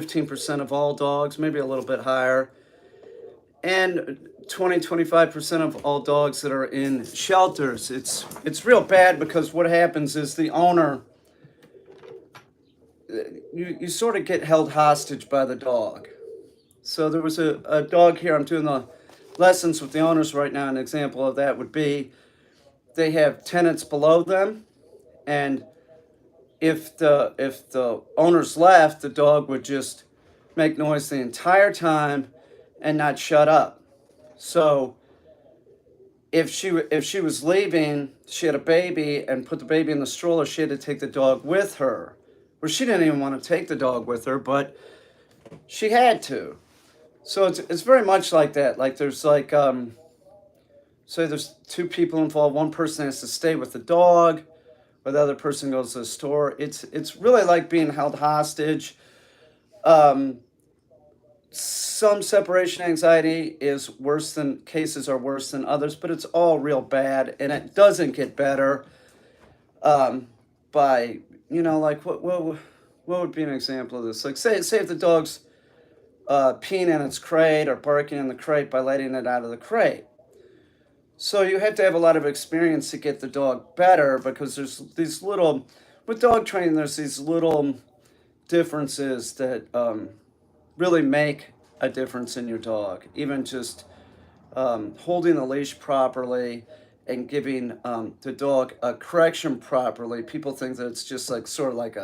15% of all dogs, maybe a little bit higher, and 20-25% of all dogs that are in shelters. It's real bad because what happens is the owner, you sort of get held hostage by the dog. So there was a dog here. I'm doing the lessons with the owners right now. An example of that would be they have tenants below them, and if the owners left, the dog would just make noise the entire time and not shut up. So if she was leaving, she had a baby and put the baby in the stroller, she had to take the dog with her. Well, she didn't even want to take the dog with her, but she had to. So it's very much like that. Like there's like say there's two people involved. One person has to stay with the dog, or the other person goes to the store. It's really like being held hostage. Some separation anxiety is worse than cases are worse than others, but it's all real bad, and it doesn't get better by like what would be an example of this? Like say if the dog's peeing in its crate or barking in the crate by letting it out of the crate. So you have to have a lot of experience to get the dog better, because there's these little, with dog training, there's these little differences that really make a difference in your dog. Even just holding the leash properly and giving the dog a correction properly. People think that it's just like sort of like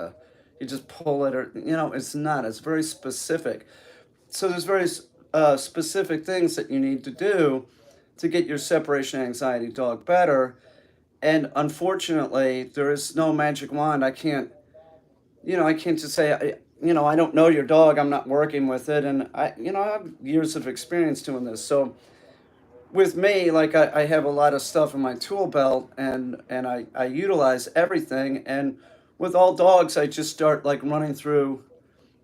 you just pull it, or it's not. It's very specific. So there's very specific things that you need to do to get your separation anxiety dog better. And unfortunately, there is no magic wand. I can't just say, I don't know your dog. I'm not working with it. And I have years of experience doing this. So with me, like I have a lot of stuff in my tool belt, and I utilize everything. And with all dogs, I just start like running through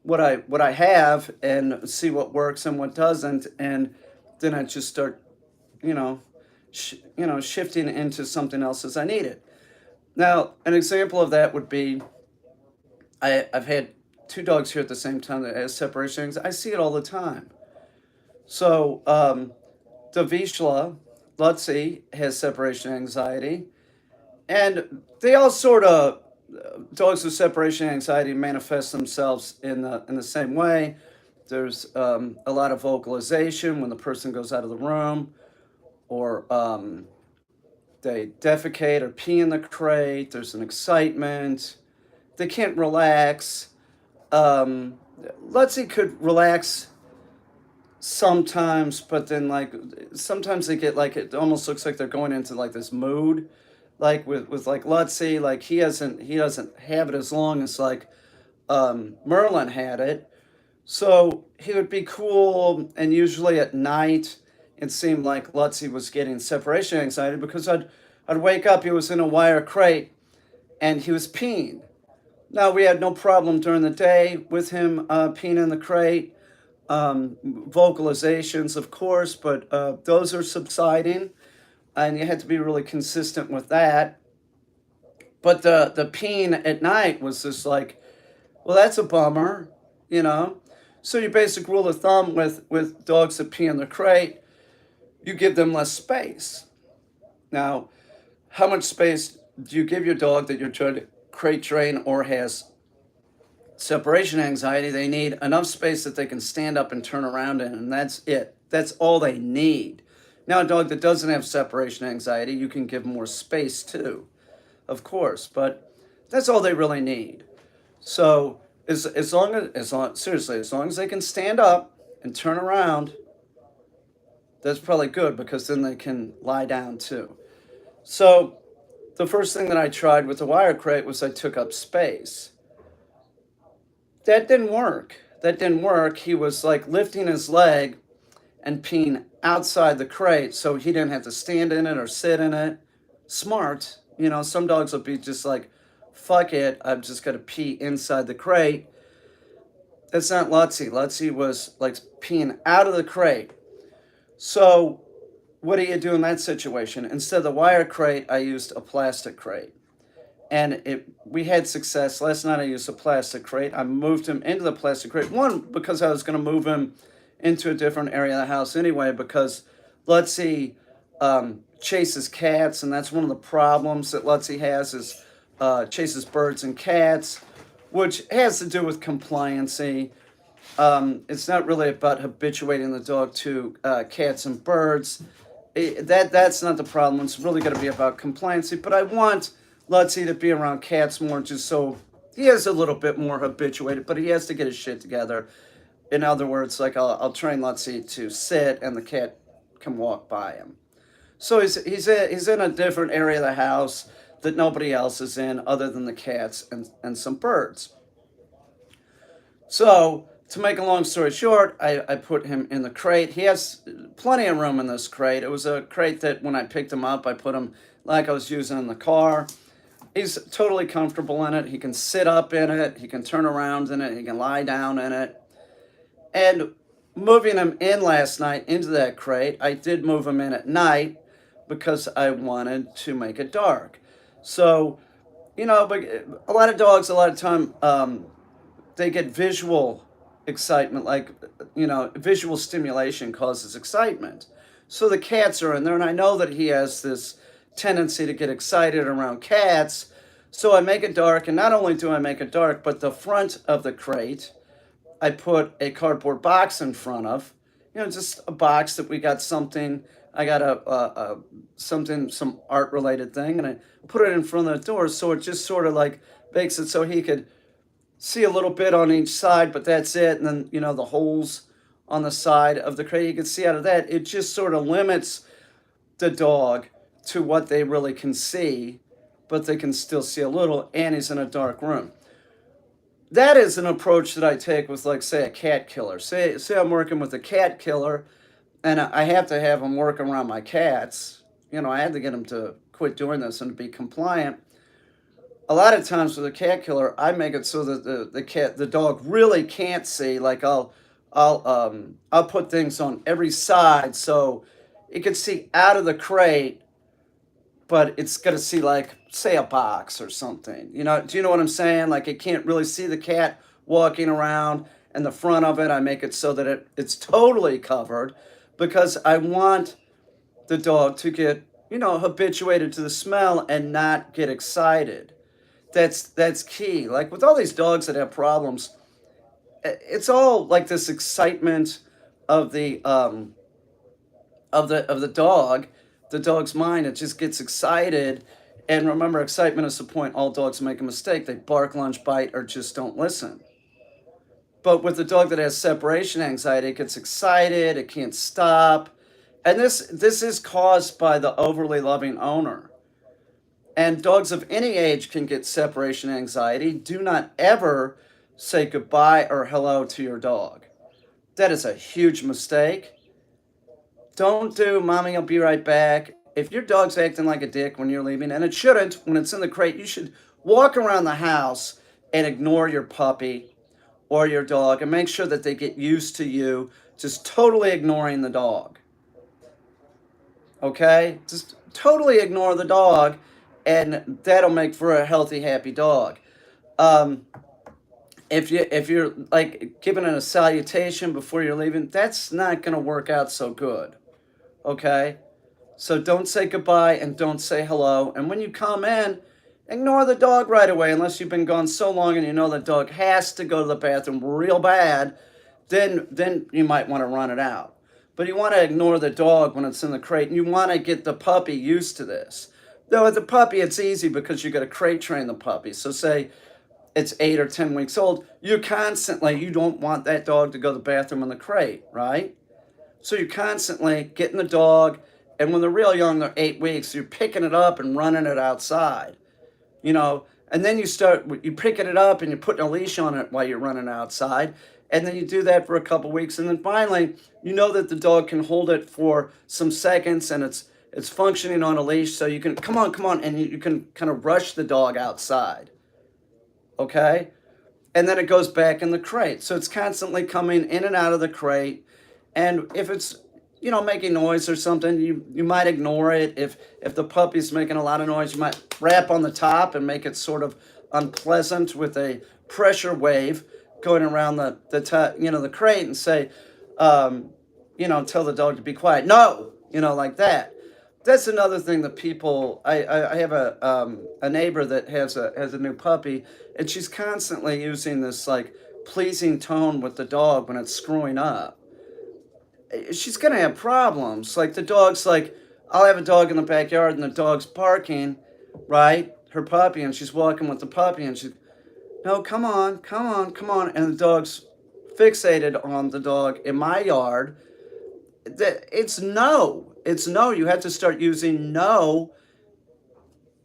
what I have and see what works and what doesn't, and then I just start, shifting into something else as I need it. Now, an example of that would be I've had two dogs here at the same time that has separation anxiety. I see it all the time. So the Vizsla, Lutzi, has separation anxiety, and they all sort of dogs with separation anxiety manifest themselves in the same way. There's a lot of vocalization when the person goes out of the room, or they defecate or pee in the crate. There's an excitement. They can't relax. Lutzi could relax sometimes, but then like sometimes they get like, it almost looks like they're going into like this mood. Like with like Lutzi, like he doesn't have it as long as like Merlin had it. So he would be cool, and usually at night it seemed like Lutzi was getting separation anxiety, because I'd wake up, he was in a wire crate and he was peeing. Now, we had no problem during the day with him peeing in the crate. Vocalizations, of course, but those are subsiding, and you had to be really consistent with that. But the peeing at night was just like, well, that's a bummer, So your basic rule of thumb with dogs that pee in the crate, you give them less space. Now, how much space do you give your dog that you're trying to crate train or has separation anxiety? They need enough space that they can stand up and turn around in, and that's it. That's all they need. Now, a dog that doesn't have separation anxiety, you can give more space too, of course, but that's all they really need. So as long as they can stand up and turn around, that's probably good, because then they can lie down too. So the first thing that I tried with the wire crate was I took up space. That didn't work. He was like lifting his leg and peeing outside the crate, so he didn't have to stand in it or sit in it. Smart. Some dogs will be just like, fuck it, I've just got to pee inside the crate. That's not Lutzi. Lutzi was like peeing out of the crate. So what do you do in that situation? Instead of the wire crate, I used a plastic crate. and we had success. Last night I used a plastic crate. I moved him into the plastic crate. One, because I was going to move him into a different area of the house anyway, because Lutzy chases cats, and that's one of the problems that Lutzy has is chases birds and cats, which has to do with compliancy. It's not really about habituating the dog to cats and birds. That's not the problem. It's really going to be about compliancy. But I want Lutzy to be around cats more, just so he is a little bit more habituated. But he has to get his shit together. In other words, like I'll train Lutzy to sit, and the cat can walk by him. So he's in a different area of the house that nobody else is in, other than the cats and some birds. So, to make a long story short, I put him in the crate. He has plenty of room in this crate. It was a crate that when I picked him up, I put him like I was using in the car. He's totally comfortable in it. He can sit up in it. He can turn around in it. He can lie down in it. And moving him in last night into that crate, I did move him in at night because I wanted to make it dark. So, but a lot of dogs, a lot of time, they get visual excitement, like, visual stimulation causes excitement. So the cats are in there, and I know that he has this tendency to get excited around cats. So I make it dark, and not only do I make it dark, but the front of the crate, I put a cardboard box in front of, just a box that we got something. I got some art related thing, and I put it in front of the door, so it just sort of like makes it so he could see a little bit on each side, but that's it. And then, the holes on the side of the crate, you can see out of that. It just sort of limits the dog to what they really can see, but they can still see a little, and he's in a dark room. That is an approach that I take with, like, say, a cat killer. Say I'm working with a cat killer, and I have to have him work around my cats. I had to get him to quit doing this and to be compliant. A lot of times with a cat killer, I make it so that the dog really can't see. Like I'll put things on every side so it can see out of the crate, but it's gonna see, like, say, a box or something. Do you know what I'm saying? Like, it can't really see the cat walking around, and the front of it, I make it so that it's totally covered, because I want the dog to get, habituated to the smell and not get excited. That's key. Like with all these dogs that have problems, it's all like this excitement of the dog's mind. It just gets excited. And remember, excitement is the point. All dogs make a mistake. They bark, lunge, bite, or just don't listen. But with the dog that has separation anxiety, it gets excited. It can't stop. And this is caused by the overly loving owner. And dogs of any age can get separation anxiety. Do not ever say goodbye or hello to your dog. That is a huge mistake. Don't do "mommy, I'll be right back." If your dog's acting like a dick when you're leaving, and it shouldn't, when it's in the crate, you should walk around the house and ignore your puppy or your dog and make sure that they get used to you just totally ignoring the dog. Okay? Just totally ignore the dog, and that'll make for a healthy, happy dog. If you're like giving it a salutation before you're leaving, that's not going to work out so good. Okay? So don't say goodbye and don't say hello. And when you come in, ignore the dog right away, unless you've been gone so long and you know the dog has to go to the bathroom real bad. Then you might want to run it out. But you want to ignore the dog when it's in the crate, and you want to get the puppy used to this. Though with the puppy, it's easy because you got to crate train the puppy. So say it's 8 or 10 weeks old, you don't want that dog to go to the bathroom in the crate, right? So you're constantly getting the dog, and when they're real young, they're 8 weeks, you're picking it up and running it outside, and then you picking it up and you're putting a leash on it while you're running outside, and then you do that for a couple weeks, and then finally, you know that the dog can hold it for some seconds, and it's functioning on a leash, so you can, come on, and you can kind of rush the dog outside, okay? And then it goes back in the crate. So it's constantly coming in and out of the crate, and if it's, making noise or something, you might ignore it. If the puppy's making a lot of noise, you might rap on the top and make it sort of unpleasant with a pressure wave going around the top, the crate, and say, um, tell the dog to be quiet. No, like that. That's another thing that people. I have a neighbor that has a new puppy, and she's constantly using this like pleasing tone with the dog when it's screwing up. She's gonna have problems. Like the dog's like, I'll have a dog in the backyard and the dog's barking, right? Her puppy, and she's walking with the puppy, and she's, no, come on, come on, come on, and the dog's fixated on the dog in my yard. It's no. You have to start using no,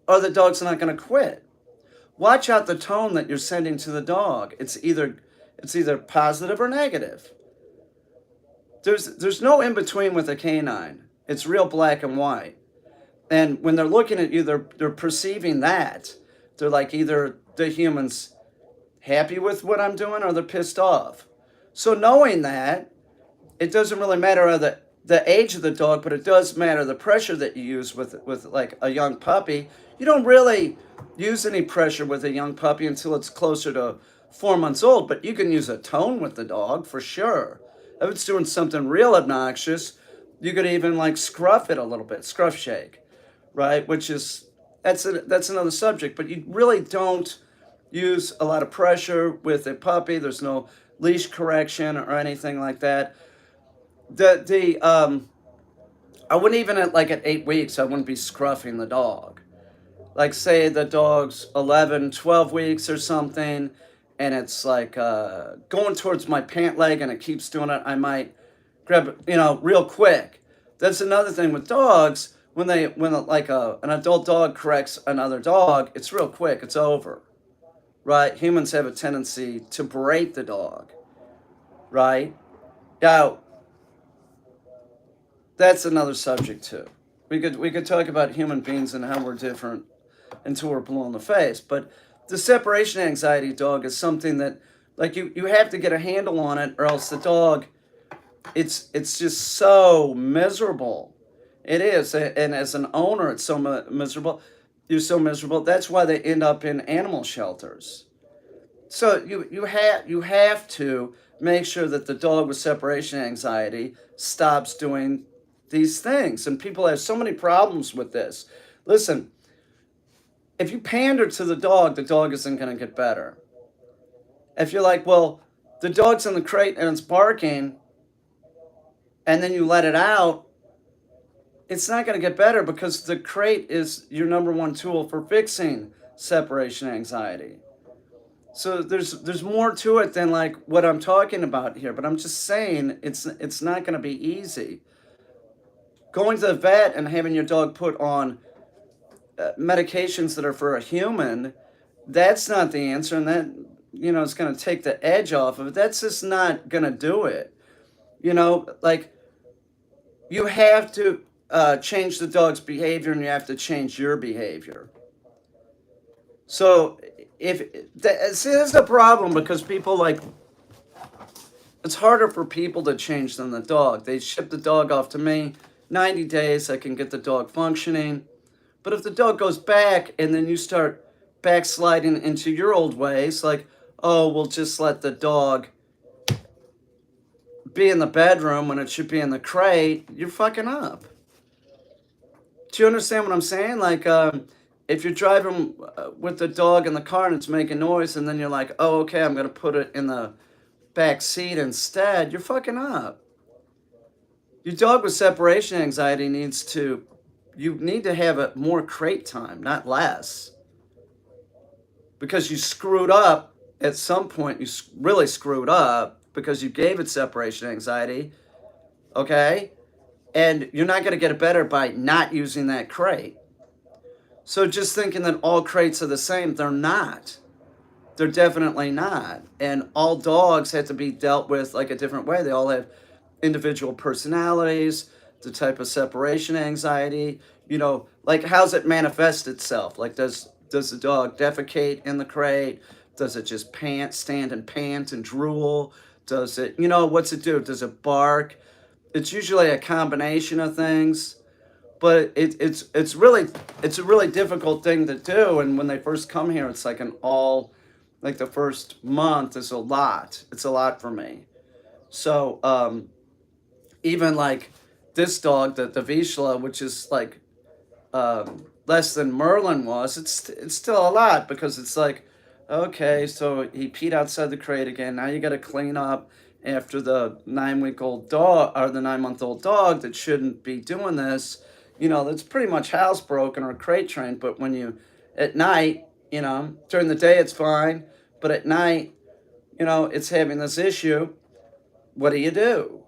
or the dog's not gonna quit. Watch out the tone that you're sending to the dog. It's either positive or negative. There's no in between with a canine. It's real black and white. And when they're looking at you, they're perceiving that. They're like either the human's happy with what I'm doing or they're pissed off. So knowing that, it doesn't really matter the age of the dog, but it does matter the pressure that you use with like a young puppy. You don't really use any pressure with a young puppy until it's closer to 4 months old, but you can use a tone with the dog for sure. If it's doing something real obnoxious, you could even like scruff it a little bit, scruff shake, right? Which is that's another subject, but you really don't use a lot of pressure with a puppy. There's no leash correction or anything like that. The I wouldn't even at 8 weeks, I wouldn't be scruffing the dog. Like say the dog's 11, 12 weeks or something, and it's like going towards my pant leg and it keeps doing it, I might grab it, real quick. That's another thing with dogs. When like an adult dog corrects another dog, it's real quick. It's over, right? Humans have a tendency to berate the dog, right? Now, that's another subject too. We could talk about human beings and how we're different until we're blue in the face. But the separation anxiety dog is something that like you have to get a handle on it, or else the dog, it's just so miserable. It is, and as an owner, it's so miserable. You're so miserable. That's why they end up in animal shelters. So you have to make sure that the dog with separation anxiety stops doing these things. And people have so many problems with this. Listen, if you pander to the dog isn't going to get better. If you're like, well, the dog's in the crate and it's barking, and then you let it out, it's not going to get better because the crate is your number one tool for fixing separation anxiety. So there's more to it than like what I'm talking about here, but I'm just saying it's not going to be easy. Going to the vet and having your dog put on medications that are for a human, that's not the answer, and that it's going to take the edge off of it. That's just not going to do it. Like you have to change the dog's behavior, and you have to change your behavior. So see, this is a problem because people like it's harder for people to change than the dog. They ship the dog off to me. 90 days, I can get the dog functioning. But if the dog goes back and then you start backsliding into your old ways, like, oh, we'll just let the dog be in the bedroom when it should be in the crate, you're fucking up. Do you understand what I'm saying? Like, if you're driving with the dog in the car and it's making noise, and then you're like, oh, okay, I'm going to put it in the back seat instead, you're fucking up. Your dog with separation anxiety you need to have more crate time, not less. Because you screwed up at some point, you really screwed up because you gave it separation anxiety, okay? And you're not going to get it better by not using that crate. So just thinking that all crates are the same, they're not. They're definitely not. And all dogs have to be dealt with like a different way. They all have individual personalities, the type of separation anxiety, like how's it manifest itself? Like does the dog defecate in the crate? Does it just stand and pant and drool? Does it, what's it do? Does it bark? It's usually a combination of things, but it's a really difficult thing to do. And when they first come here, it's like an all like the first month is a lot. It's a lot for me. So even like this dog, the Vizsla, which is like less than Merlin was, it's still a lot because it's like, okay, so he peed outside the crate again. Now you got to clean up after the 9 week old dog or the 9 month old dog that shouldn't be doing this. You know, that's pretty much housebroken or crate trained. But when you at night, you know, during the day it's fine, but at night, you know, it's having this issue. What do you do?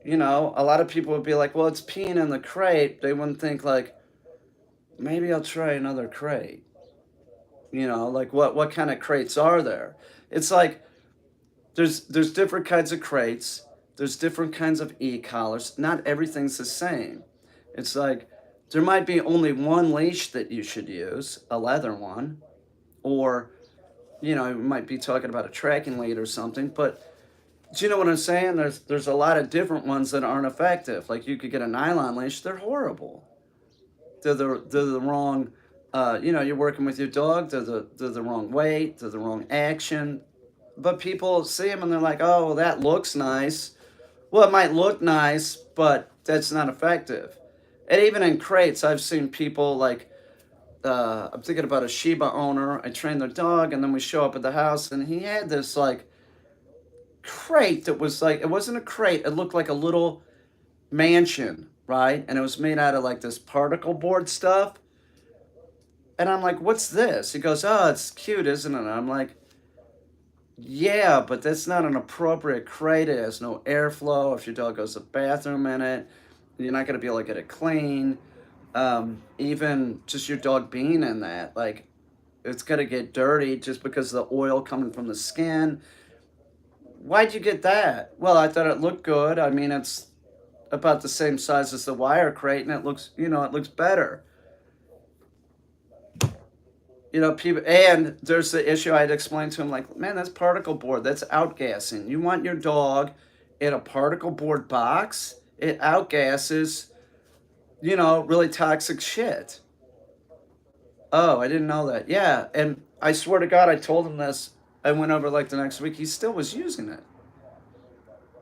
You know, a lot of people would be like, well, it's peeing in the crate. They wouldn't think like, maybe I'll try another crate. You know, like what kind of crates are there? It's like there's different kinds of crates. There's different kinds of e-collars. Not everything's the same. It's like there might be only one leash that you should use, a leather one, or you know, you might be talking about a tracking lead or something, but do you know what I'm saying? There's a lot of different ones that aren't effective. Like you could get a nylon leash, they're horrible. They're the wrong. You know, you're working with your dog. They're the wrong weight. They're the wrong action. But people see them and they're like, oh, well, that looks nice. Well, it might look nice, but that's not effective. And even in crates, I've seen people like. I'm thinking about a Shiba owner. I trained their dog, and then we show up at the house, and he had this like crate that was like it wasn't a crate. It looked like a little mansion, right? And it was made out of like this particle board stuff. And I'm like, what's this? He goes, oh, it's cute, isn't it? And I'm like, yeah, but that's not an appropriate crate. It has no airflow. If your dog goes to the bathroom in it, you're not going to be able to get it clean. Even just your dog being in that, like, it's going to get dirty just because of the oil coming from the skin. Why'd you get that? Well, I thought it looked good. I mean, it's about the same size as the wire crate, and it looks, you know, it looks better. You know, people, and there's the issue I had explained to him, like, man, that's particle board, that's outgassing. You want your dog in a particle board box, it outgasses, you know, really toxic shit. Oh, I didn't know that. Yeah, and I swear to God, I told him this. I went over like the next week. He still was using it.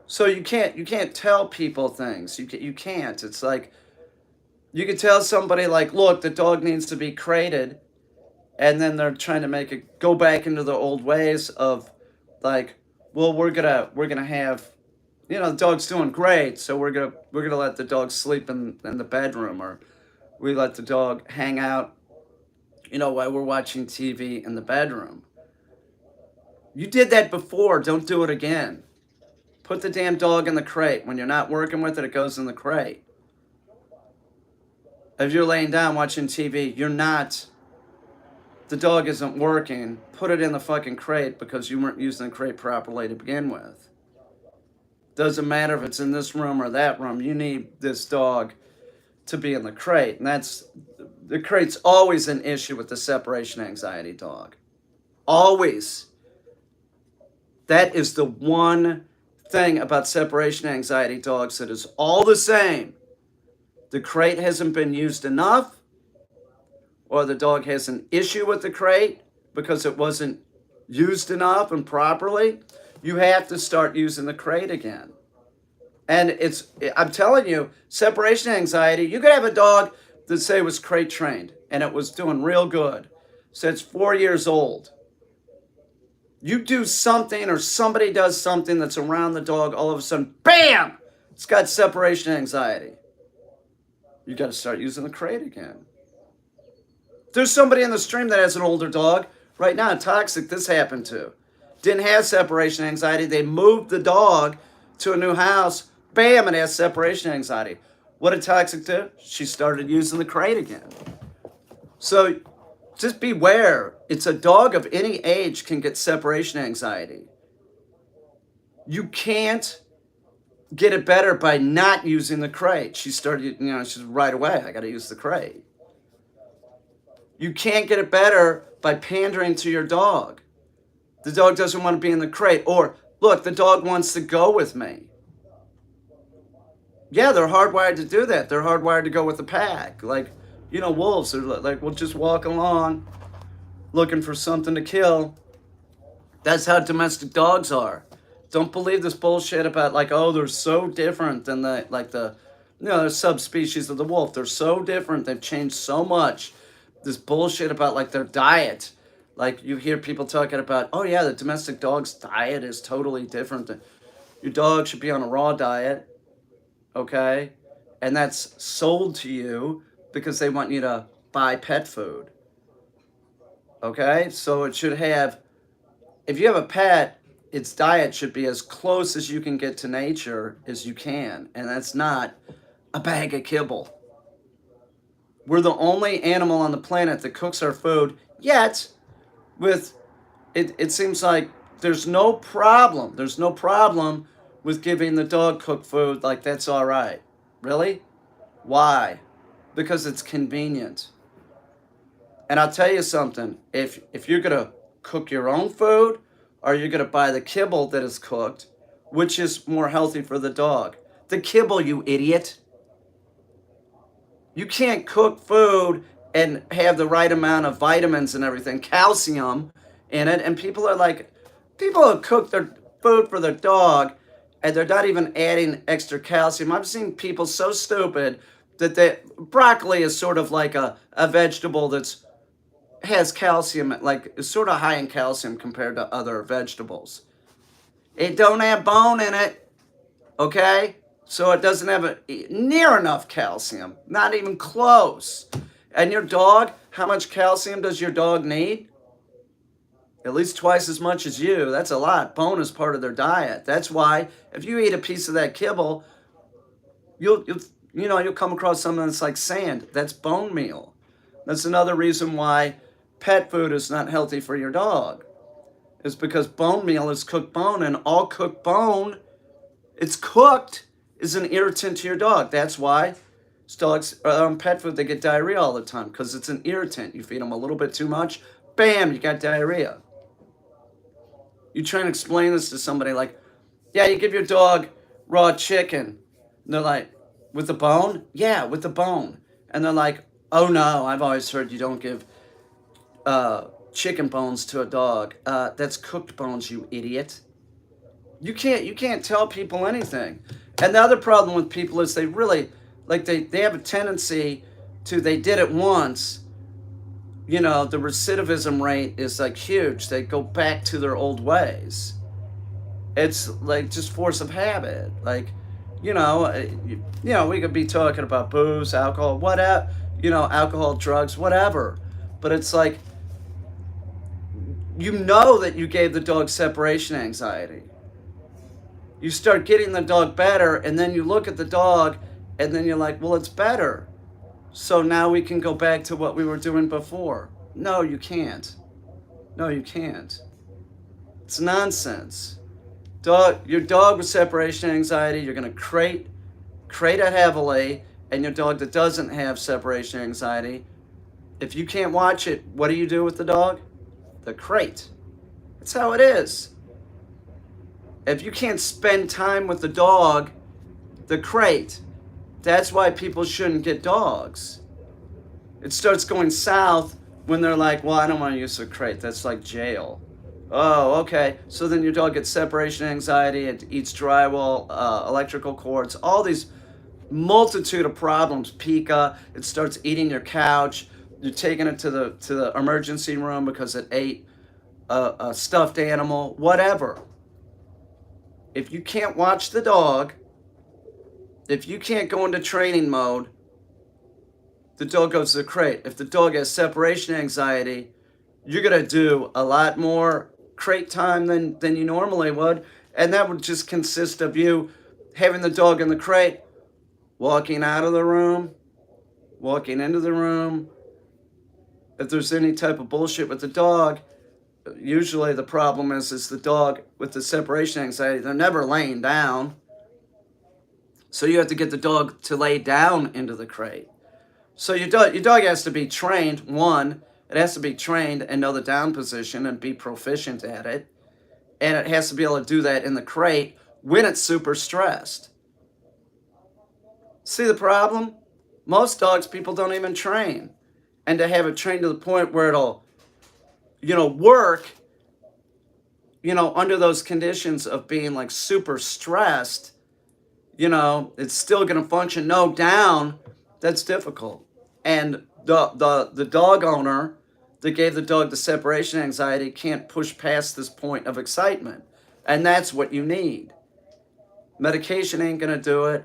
So you can't tell people things. You can't. It's like you could tell somebody like, look, the dog needs to be crated, and then they're trying to make it go back into the old ways of like, well, we're gonna have, you know, the dog's doing great, so we're gonna let the dog sleep in the bedroom, or we let the dog hang out, you know, while we're watching TV in the bedroom. You did that before, don't do it again. Put the damn dog in the crate. When you're not working with it, it goes in the crate. If you're laying down watching TV, the dog isn't working, put it in the fucking crate because you weren't using the crate properly to begin with. Doesn't matter if it's in this room or that room, you need this dog to be in the crate. And the crate's always an issue with the separation anxiety dog. Always. That is the one thing about separation anxiety dogs that is all the same. The crate hasn't been used enough, or the dog has an issue with the crate because it wasn't used enough and properly. You have to start using the crate again. And I'm telling you, separation anxiety, you could have a dog that say was crate trained and it was doing real good. So it's 4 years old. You do something or somebody does something that's around the dog, all of a sudden, bam, it's got separation anxiety. You got to start using the crate again. There's somebody in the stream that has an older dog right now, toxic, this happened to. Didn't have separation anxiety. They moved the dog to a new house. Bam, it has separation anxiety. What did toxic do? She started using the crate again. So just beware. It's a dog of any age can get separation anxiety. You can't get it better by not using the crate. She started, you know, she's right away, I got to use the crate. You can't get it better by pandering to your dog. The dog doesn't want to be in the crate. Or, look, the dog wants to go with me. Yeah, they're hardwired to do that. They're hardwired to go with the pack. Like, wolves are like, we'll just walk along looking for something to kill. That's how domestic dogs are. Don't believe this bullshit about like, oh, they're so different than the subspecies of the wolf. They're so different. They've changed so much. This bullshit about like their diet. Like you hear people talking about, oh yeah, the domestic dog's diet is totally different. Your dog should be on a raw diet, okay? And that's sold to you because they want you to buy pet food. Okay? So it should have, if you have a pet, its diet should be as close as you can get to nature as you can. And that's not a bag of kibble. We're the only animal on the planet that cooks our food, yet with it seems like there's no problem. There's no problem with giving the dog cooked food, like that's all right. Really? Why? Because it's convenient. And I'll tell you something. If you're gonna cook your own food, or you're gonna buy the kibble that is cooked, which is more healthy for the dog? The kibble, you idiot. You can't cook food and have the right amount of vitamins and everything, calcium in it. And people who cook their food for their dog and they're not even adding extra calcium. I've seen people so stupid that broccoli is sort of like a vegetable that's has calcium, like is sort of high in calcium compared to other vegetables. It don't have bone in it, okay? So it doesn't have near enough calcium, not even close. And your dog, how much calcium does your dog need? At least twice as much as you. That's a lot. Bone is part of their diet. That's why if you eat a piece of that kibble, you'll come across something that's like sand. That's bone meal. That's another reason why pet food is not healthy for your dog. It's because bone meal is cooked bone, and all cooked bone, it's cooked, is an irritant to your dog. That's why dogs on pet food, they get diarrhea all the time, because it's an irritant. You feed them a little bit too much, bam, you got diarrhea. You try and explain this to somebody like, yeah, you give your dog raw chicken. And they're like, with the bone? Yeah, with the bone. And they're like, oh no, I've always heard you don't give chicken bones to a dog. That's cooked bones, you idiot. You can't tell people anything. And the other problem with people is they really, like they have a tendency to, they did it once, the recidivism rate is like huge. They go back to their old ways. It's like just force of habit. Like, we could be talking about booze, alcohol, whatever, alcohol, drugs, whatever. But it's like, that you gave the dog separation anxiety. You start getting the dog better, and then you look at the dog, and then you're like, well, it's better. So now we can go back to what we were doing before. No, you can't. No, you can't. It's nonsense. Your dog with separation anxiety, you're going to crate it heavily, and your dog that doesn't have separation anxiety, if you can't watch it, what do you do with the dog? The crate. That's how it is. If you can't spend time with the dog, the crate. That's why people shouldn't get dogs. It starts going south when they're like, well, I don't want to use a crate. That's like jail. Oh, okay. So then your dog gets separation anxiety, it eats drywall, electrical cords, all these multitude of problems. Pica, it starts eating your couch. You're taking it to the emergency room because it ate a stuffed animal, whatever. If you can't watch the dog, if you can't go into training mode, the dog goes to the crate. If the dog has separation anxiety, you're going to do a lot more crate time than you normally would. And that would just consist of you having the dog in the crate, walking out of the room, walking into the room. If there's any type of bullshit with the dog, usually the problem is the dog with the separation anxiety, they're never laying down. So you have to get the dog to lay down into the crate. So your dog has to be trained. One, it has to be trained and know the down position and be proficient at it. And it has to be able to do that in the crate when it's super stressed. See the problem? Most dogs people don't even train. And to have it trained to the point where it'll, work, under those conditions of being like super stressed, it's still going to function. No down, that's difficult. And the dog owner that gave the dog the separation anxiety can't push past this point of excitement. And that's what you need. Medication ain't going to do it.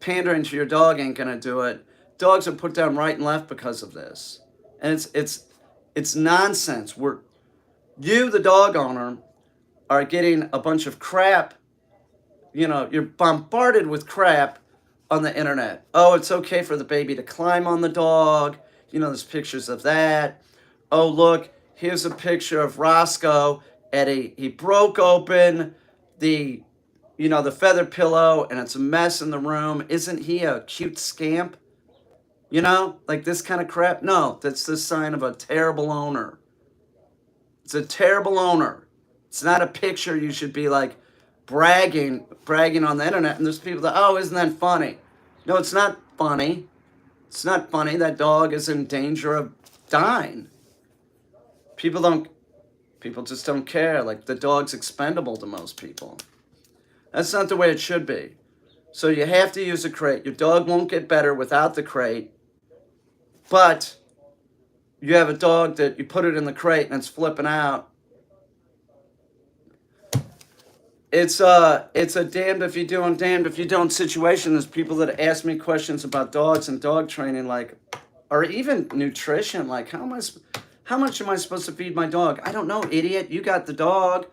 Pandering to your dog ain't going to do it. Dogs are put down right and left because of this. And it's nonsense. You, the dog owner, are getting a bunch of crap. You're bombarded with crap on the internet. Oh, it's okay for the baby to climb on the dog. There's pictures of that. Oh, look, here's a picture of Roscoe he broke open the the feather pillow and it's a mess in the room. Isn't he a cute scamp? Like this kind of crap. No, that's the sign of a terrible owner. It's a terrible owner. It's not a picture you should be like bragging on the internet. And there's people that, oh, isn't that funny? No, it's not funny. It's not funny. That dog is in danger of dying. People just don't care. Like the dog's expendable to most people. That's not the way it should be. So you have to use a crate. Your dog won't get better without the crate. But you have a dog that you put it in the crate and it's flipping out. It's a damned if you do and damned if you don't situation. There's people that ask me questions about dogs and dog training, like, or even nutrition. Like, how much am I supposed to feed my dog? I don't know, idiot. You got the dog.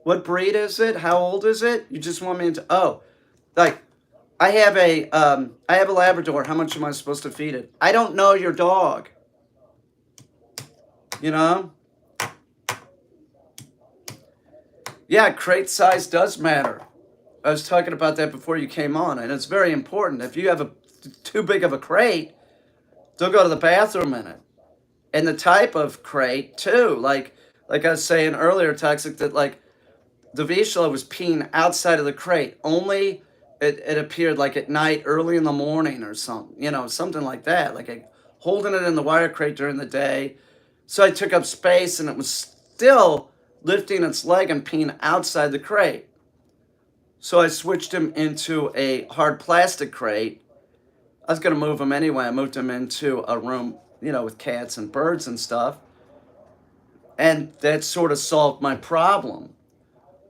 What breed is it? How old is it? You just want me to, like, I have a Labrador. How much am I supposed to feed it? I don't know your dog. Yeah, crate size does matter. I was talking about that before you came on, and it's very important. If you have too big of a crate, they'll go to the bathroom in it. And the type of crate too, like I was saying earlier, Toxic, that like the Vizsla was peeing outside of the crate. Only it appeared like at night, early in the morning or something, something like that. Like holding it in the wire crate during the day. So I took up space and it was still lifting its leg and peeing outside the crate. So I switched him into a hard plastic crate. I was going to move him anyway. I moved him into a room, with cats and birds and stuff. And that sort of solved my problem.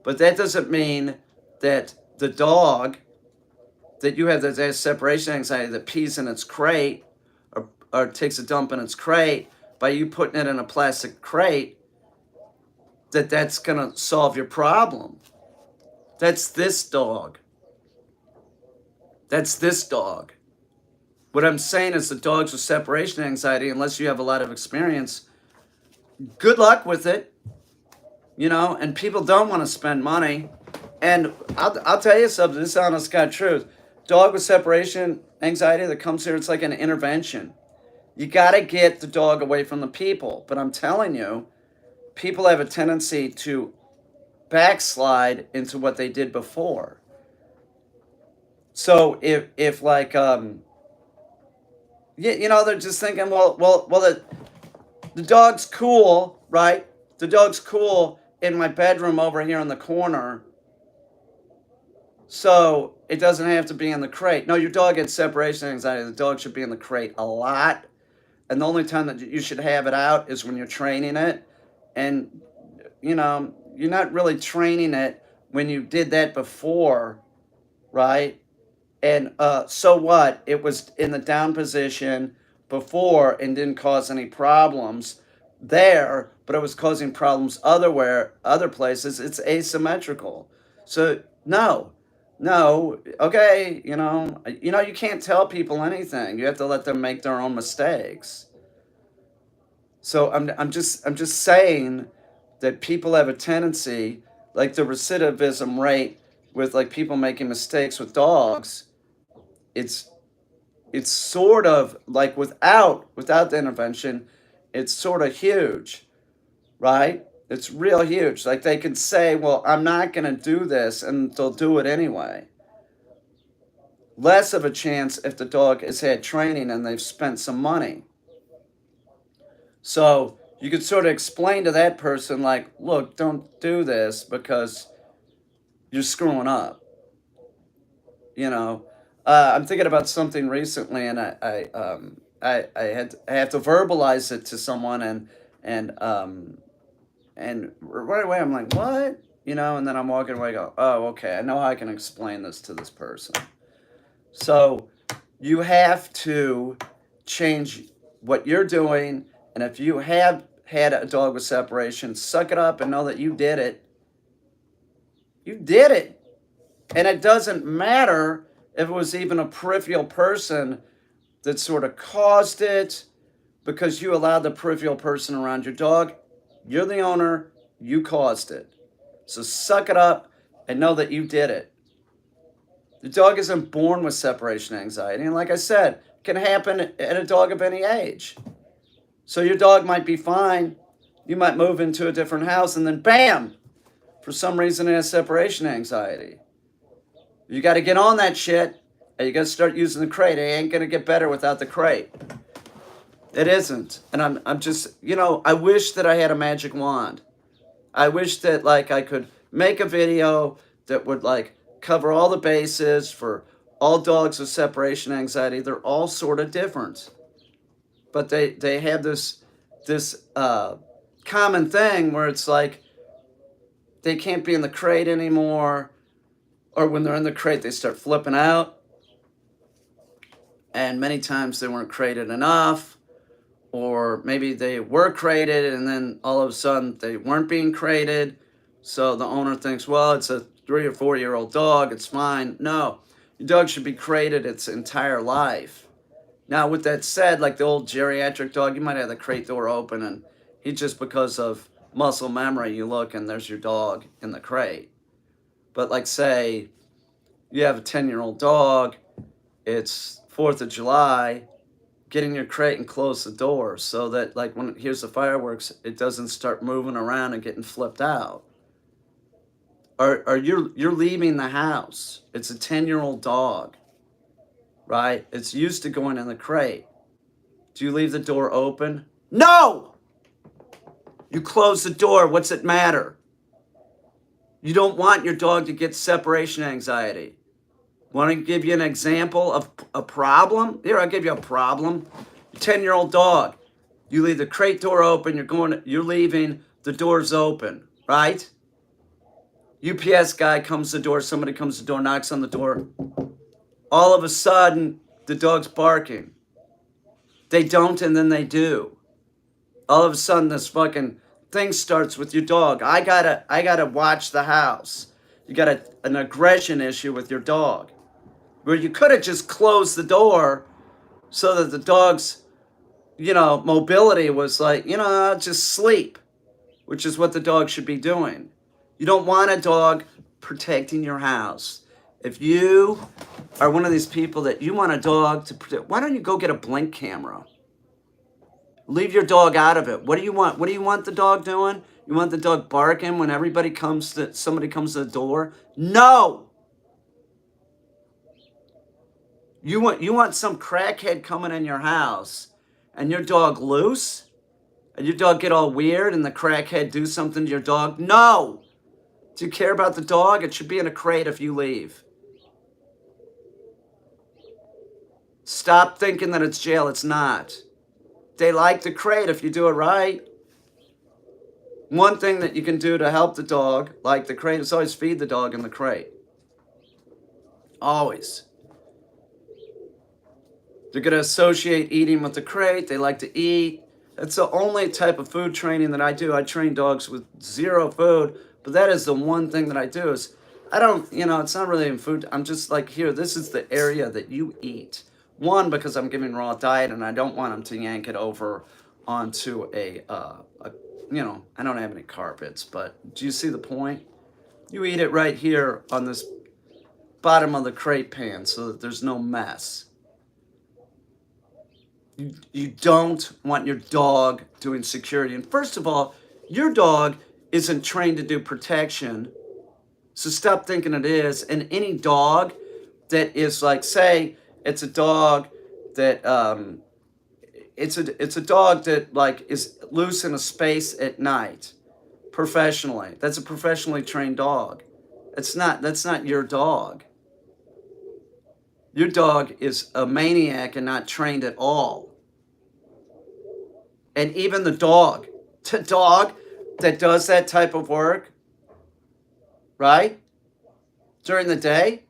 But that doesn't mean that the dog that you have that has separation anxiety that pees in its crate or takes a dump in its crate, by you putting it in a plastic crate, that's going to solve your problem. That's this dog. That's this dog. What I'm saying is the dogs with separation anxiety, unless you have a lot of experience, good luck with it. And people don't want to spend money. And I'll tell you something, this is honest God truth. Dog with separation anxiety that comes here, it's like an intervention. You got to get the dog away from the people. But I'm telling you, people have a tendency to backslide into what they did before. So if like, they're just thinking, well, the dog's cool, right? The dog's cool in my bedroom over here in the corner, so it doesn't have to be in the crate. No, your dog has separation anxiety. The dog should be in the crate a lot. And the only time that you should have it out is when you're training it. And, you're not really training it when you did that before, right? And so what? It was in the down position before and didn't cause any problems there, but it was causing problems other places. It's asymmetrical. So no, okay, you can't tell people anything. You have to let them make their own mistakes. So I'm just saying that people have a tendency, like the recidivism rate with like people making mistakes with dogs. It's it's sort of like without the intervention, it's sort of huge, right? It's real huge. Like they can say, well, I'm not going to do this, and they'll do it anyway. less of a chance if the dog has had training and they've spent some money. So you could sort of explain to that person, like, look, don't do this because you're screwing up. You know, I'm thinking about something recently, and I have to verbalize it to someone, and and right away I'm like, what? You know, and then I'm walking away, go, oh, okay, I know how I can explain this to this person. So you have to change what you're doing, and if you have had a dog with separation, suck it up and know that you did it. You did it. And it doesn't matter if it was even a peripheral person that sort of caused it because you allowed the peripheral person around your dog. You're the owner, you caused it. So suck it up and know that you did it. The dog isn't born with separation anxiety. And like I said, it can happen at a dog of any age. So your dog might be fine. You might move into a different house and then bam, for some reason it has separation anxiety. You got to get on that shit and you got to start using the crate. It ain't going to get better without the crate. It isn't. And I'm just, I wish that I had a magic wand. I wish that like I could make a video that would like cover all the bases for all dogs with separation anxiety. They're all sort of different. But they have this common thing where it's like they can't be in the crate anymore, or when they're in the crate they start flipping out, and many times they weren't crated enough, or maybe they were crated and then all of a sudden they weren't being crated, so the owner thinks, well, it's a 3 or 4 year old dog, it's fine. No, your dog should be crated its entire life. Now, with that said, like the old geriatric dog, you might have the crate door open and he just, because of muscle memory, you look and there's your dog in the crate. But like say you have a 10-year-old dog, it's 4th of July, get in your crate and close the door so that like when it hears the fireworks, it doesn't start moving around and getting flipped out. Or you're leaving the house. It's a 10-year-old dog, right? It's used to going in the crate. Do you leave the door open? No! You close the door. What's it matter? You don't want your dog to get separation anxiety. Want to give you an example of a problem? Here, I'll give you a problem. 10-year-old dog. You leave the crate door open, you're leaving, the door's open, right? UPS guy comes to the door, somebody comes to the door, knocks on the door. All of a sudden, the dog's barking. They don't, and then they do. All of a sudden, this fucking thing starts with your dog. I gotta watch the house. You got an aggression issue with your dog, where you could have just closed the door so that the dog's, mobility was like, just sleep, which is what the dog should be doing. You don't want a dog protecting your house. If you are one of these people that you want a dog to protect, why don't you go get a Blink camera? Leave your dog out of it. What do you want? What do you want the dog doing? You want the dog barking when somebody comes to the door? No. You want some crackhead coming in your house and your dog loose? And your dog get all weird and the crackhead do something to your dog? No. Do you care about the dog? It should be in a crate if you leave. Stop thinking that it's jail. It's not. They like the crate if you do it right. One thing that you can do to help the dog, like the crate, is always feed the dog in the crate. Always. They're going to associate eating with the crate. They like to eat. That's the only type of food training that I do. I train dogs with zero food, but that is the one thing that I do is I don't, it's not really in food. I'm just like, here, this is the area that you eat. One, because I'm giving raw diet and I don't want them to yank it over onto I don't have any carpets, but do you see the point? You eat it right here on this bottom of the crate pan so that there's no mess. You don't want your dog doing security. And first of all, your dog isn't trained to do protection. So stop thinking it is. And any dog that is like, say, it's a dog that it's a dog that like is loose in a space at night professionally. That's a professionally trained dog. That's not your dog. Your dog is a maniac and not trained at all. And even the dog that does that type of work, right? During the day,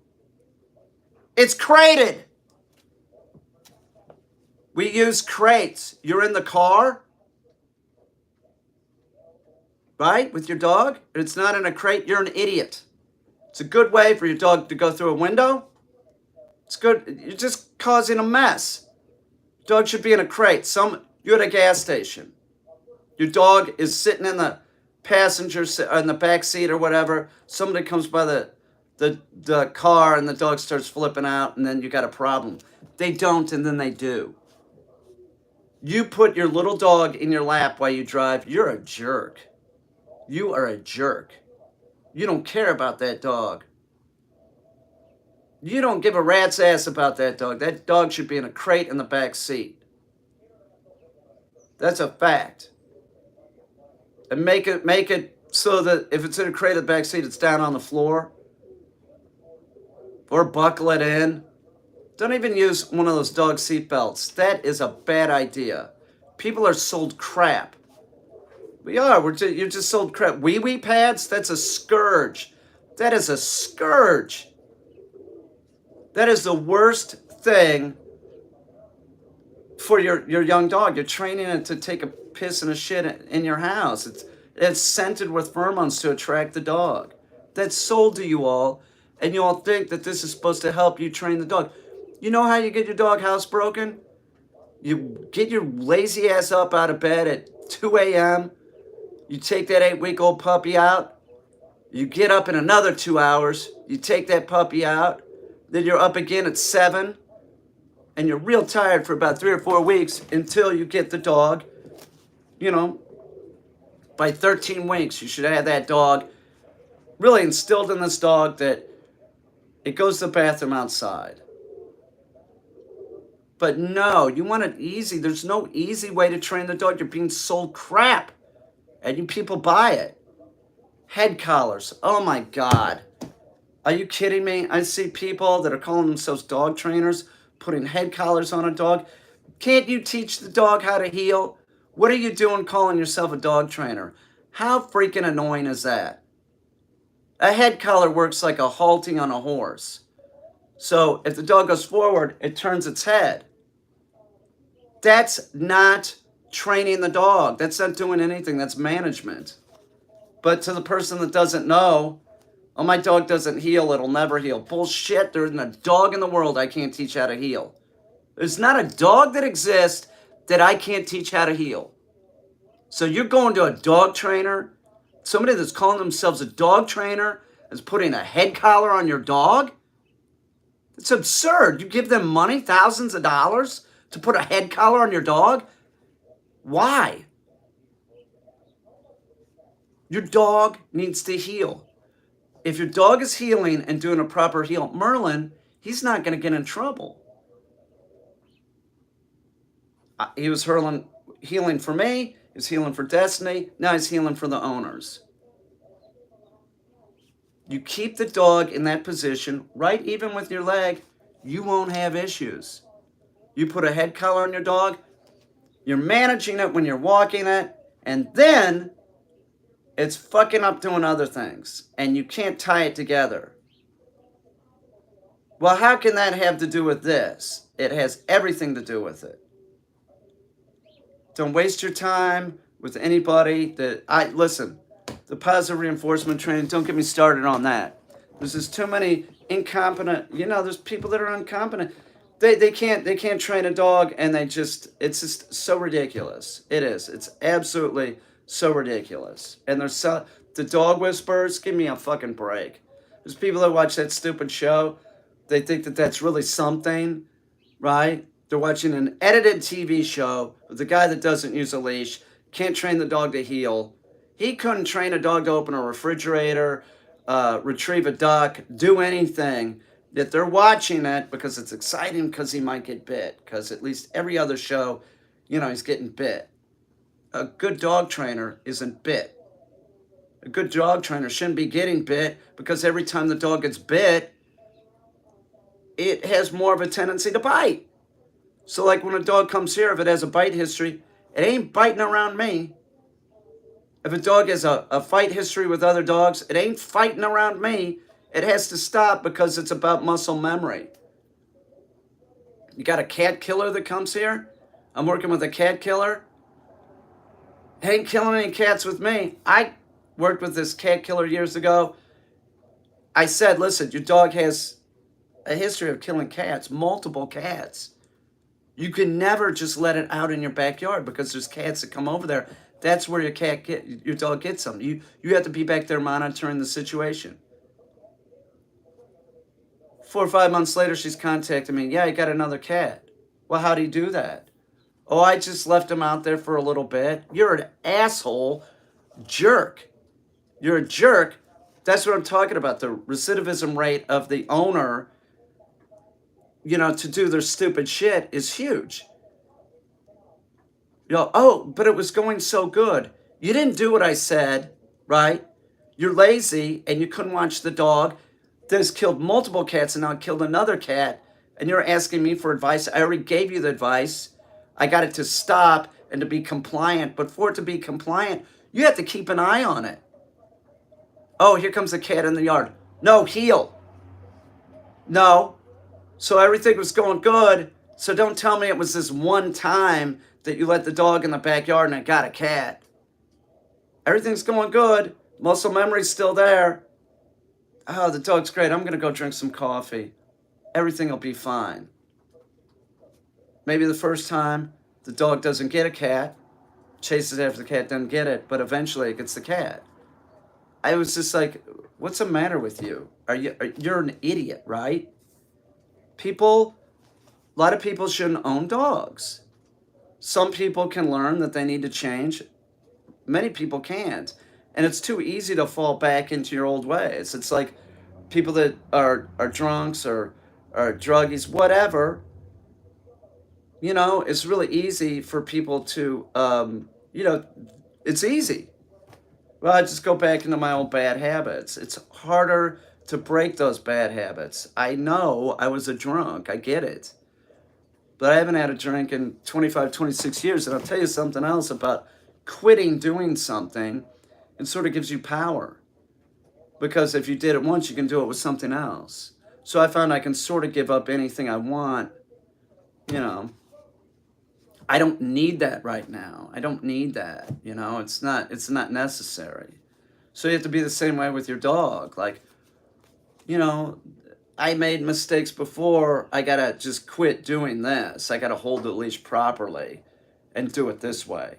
it's crated. We use crates. You're in the car, right, with your dog, and it's not in a crate, you're an idiot. It's a good way for your dog to go through a window. It's good. You're just causing a mess. Dog should be in a crate. You're at a gas station. Your dog is sitting in the passenger in the back seat or whatever. Somebody comes by the car and the dog starts flipping out, and then you got a problem. They don't, and then they do. You put your little dog in your lap while you drive, you're a jerk. You are a jerk. You don't care about that dog. You don't give a rat's ass about that dog. That dog should be in a crate in the back seat. That's a fact. And make it so that if it's in a crate in the back seat, it's down on the floor. Or buckle it in. Don't even use one of those dog seat belts. That is a bad idea. People are sold crap. We are. You're just sold crap. Wee-wee pads? That's a scourge. That is a scourge. That is the worst thing for your young dog. You're training it to take a piss and a shit in your house. It's scented with pheromones to attract the dog. That's sold to you all, and you all think that this is supposed to help you train the dog. You know how you get your dog housebroken? You get your lazy ass up out of bed at 2 a.m., you take that 8-week-old puppy out, you get up in another 2 hours, you take that puppy out, then you're up again at 7, and you're real tired for about 3 or 4 weeks until you get the dog. By 13 weeks, you should have that dog really instilled in this dog that it goes to the bathroom outside. But no, you want it easy. There's no easy way to train the dog. You're being sold crap, and you people buy it. Head collars. Oh my God. Are you kidding me? I see people that are calling themselves dog trainers putting head collars on a dog. Can't you teach the dog how to heel? What are you doing calling yourself a dog trainer? How freaking annoying is that? A head collar works like a halting on a horse. So if the dog goes forward, it turns its head. That's not training the dog. That's not doing anything. That's management. But to the person that doesn't know, oh, my dog doesn't heel, it'll never heel. Bullshit, there isn't a dog in the world I can't teach how to heel. There's not a dog that exists that I can't teach how to heel. So you're going to a dog trainer, somebody that's calling themselves a dog trainer is putting a head collar on your dog? It's absurd. You give them money, thousands of dollars, to put a head collar on your dog? Why? Your dog needs to heel. If your dog is healing and doing a proper heel, Merlin, he's not going to get in trouble. He was healing for me. He was healing for Destiny. Now he's healing for the owners. You keep the dog in that position, right, even with your leg, you won't have issues. You put a head collar on your dog, you're managing it when you're walking it, and then it's fucking up doing other things, and you can't tie it together. Well, how can that have to do with this? It has everything to do with it. Don't waste your time with anybody listen, the positive reinforcement training, don't get me started on that. There's just too many incompetent, there's people that are incompetent. They can't train a dog, and it's just so ridiculous. It is. It's absolutely so ridiculous. And there's the dog whisperers, give me a fucking break. There's people that watch that stupid show. They think that that's really something, right? They're watching an edited TV show with a guy that doesn't use a leash, can't train the dog to heel. He couldn't train a dog to open a refrigerator, retrieve a duck, do anything Yet they're watching it because it's exciting because he might get bit. Because at least every other show, he's getting bit. A good dog trainer isn't bit. A good dog trainer shouldn't be getting bit because every time the dog gets bit, it has more of a tendency to bite. So, like when a dog comes here, if it has a bite history, it ain't biting around me. If a dog has a fight history with other dogs, it ain't fighting around me. It has to stop because it's about muscle memory. You got a cat killer that comes here. I'm working with a cat killer. Ain't killing any cats with me. I worked with this cat killer years ago. I said, listen, your dog has a history of killing cats, multiple cats. You can never just let it out in your backyard because there's cats that come over there. That's where your dog gets them. You have to be back there monitoring the situation. 4 or 5 months later, she's contacting me. Yeah, I got another cat. Well, how do you do that? Oh, I just left him out there for a little bit. You're an asshole jerk. You're a jerk. That's what I'm talking about. The recidivism rate of the owner, to do their stupid shit is huge. Oh, but it was going so good. You didn't do what I said, right? You're lazy and you couldn't watch the dog that has killed multiple cats and now killed another cat. And you're asking me for advice. I already gave you the advice. I got it to stop and to be compliant. But for it to be compliant, you have to keep an eye on it. Oh, here comes a cat in the yard. No, heel. No. So everything was going good. So don't tell me it was this one time that you let the dog in the backyard and it got a cat. Everything's going good. Muscle memory's still there. Oh, the dog's great. I'm going to go drink some coffee. Everything will be fine. Maybe the first time the dog doesn't get a cat, chases after the cat, doesn't get it, but eventually it gets the cat. I was just like, what's the matter with you? You're an idiot, right? A lot of people shouldn't own dogs. Some people can learn that they need to change. Many people can't. And it's too easy to fall back into your old ways. It's like people that are drunks or druggies, whatever. It's really easy for people to, it's easy. Well, I just go back into my old bad habits. It's harder to break those bad habits. I know I was a drunk. I get it. But I haven't had a drink in 25, 26 years. And I'll tell you something else about quitting doing something. It sort of gives you power. Because if you did it once, you can do it with something else. So I found I can sort of give up anything I want. I don't need that right now. I don't need that. It's not necessary. So you have to be the same way with your dog. Like, I made mistakes before. I got to just quit doing this. I got to hold the leash properly and do it this way.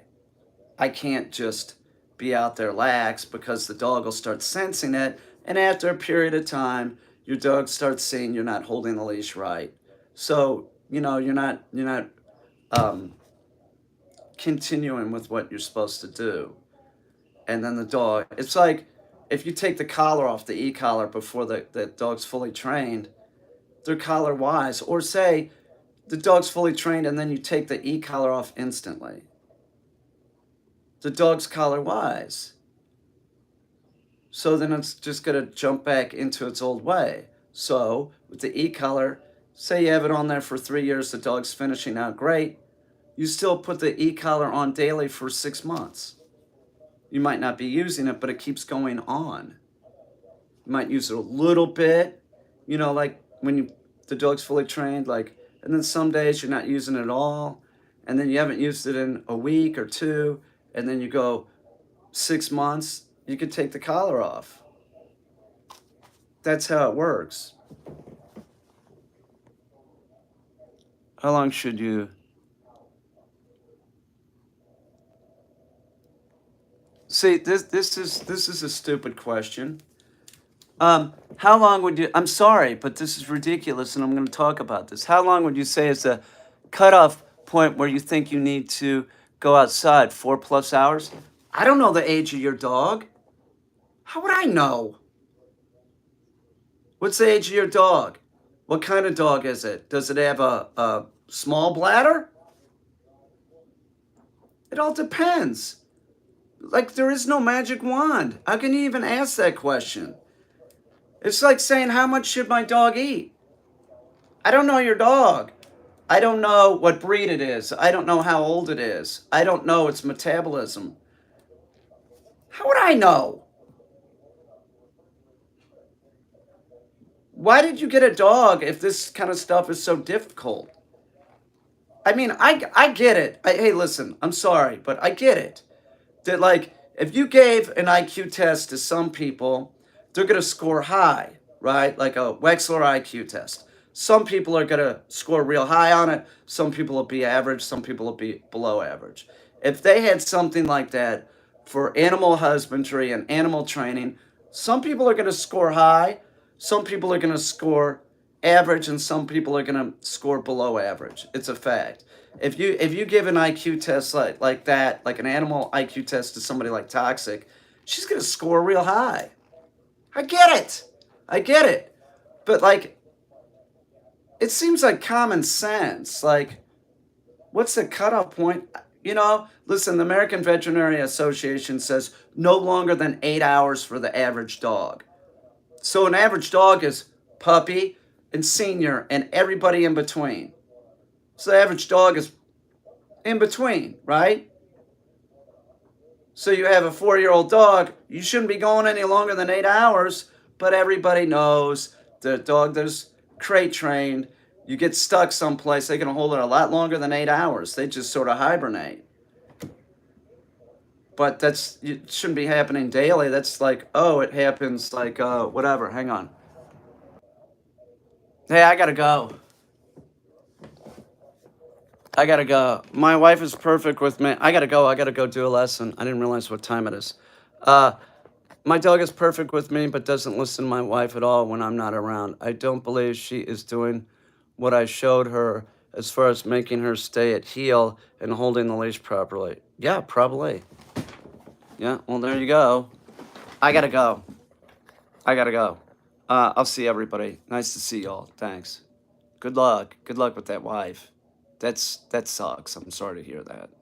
I can't just be out there lax because the dog will start sensing it. And after a period of time, your dog starts seeing you're not holding the leash right. So, you're not continuing with what you're supposed to do. And then the dog, it's like if you take the collar off, the e-collar, before the dog's fully trained, they're collar wise. Or say the dog's fully trained and then you take the e-collar off instantly. The dog's collar wise. So then it's just going to jump back into its old way. So with the e-collar, say you have it on there for 3 years, the dog's finishing out great. You still put the e-collar on daily for 6 months. You might not be using it, but it keeps going on. You might use it a little bit, like when the dog's fully trained, and then some days you're not using it at all, and then you haven't used it in a week or two, and then you go 6 months, you could take the collar off. That's how it works. How long should you... See, this is a stupid question. How long would you... I'm sorry, but this is ridiculous, and I'm going to talk about this. How long would you say is the cutoff point where you think you need to go outside? 4+ hours? I don't know the age of your dog. How would I know? What's the age of your dog? What kind of dog is it? Does it have a small bladder? It all depends. Like, there is no magic wand. How can you even ask that question? It's like saying, how much should my dog eat? I don't know your dog. I don't know what breed it is. I don't know how old it is. I don't know its metabolism. How would I know? Why did you get a dog if this kind of stuff is so difficult? I mean, I get it. Hey, listen, I'm sorry, but I get it. That, like, if you gave an IQ test to some people, they're going to score high, right? Like a Wechsler IQ test. Some people are going to score real high on it. Some people will be average. Some people will be below average. If they had something like that for animal husbandry and animal training, some people are going to score high. Some people are going to score average, and some people are going to score below average. It's a fact. If you give an IQ test like that, like an animal IQ test to somebody like Toxic, she's gonna score real high. I get it. I get it. But like, it seems like common sense. Like, what's the cutoff point? Listen, the American Veterinary Association says no longer than 8 hours for the average dog. So an average dog is puppy and senior and everybody in between. So the average dog is in between, right? So you have a 4-year-old dog, you shouldn't be going any longer than 8 hours, but everybody knows the dog that's crate trained, you get stuck someplace, they can hold it a lot longer than 8 hours. They just sort of hibernate. But it shouldn't be happening daily. That's like, oh, it happens like, whatever. Hang on. Hey, I gotta go. I gotta go. My wife is perfect with me. I gotta go. I gotta go do a lesson. I didn't realize what time it is. Uh, my dog is perfect with me, but doesn't listen to my wife at all when I'm not around. I don't believe she is doing what I showed her as far as making her stay at heel and holding the leash properly. Yeah, probably. Yeah, well, there you go. I gotta go. I gotta go. I'll see everybody. Nice to see y'all. Thanks. Good luck. Good luck with that wife. That sucks. I'm sorry to hear that.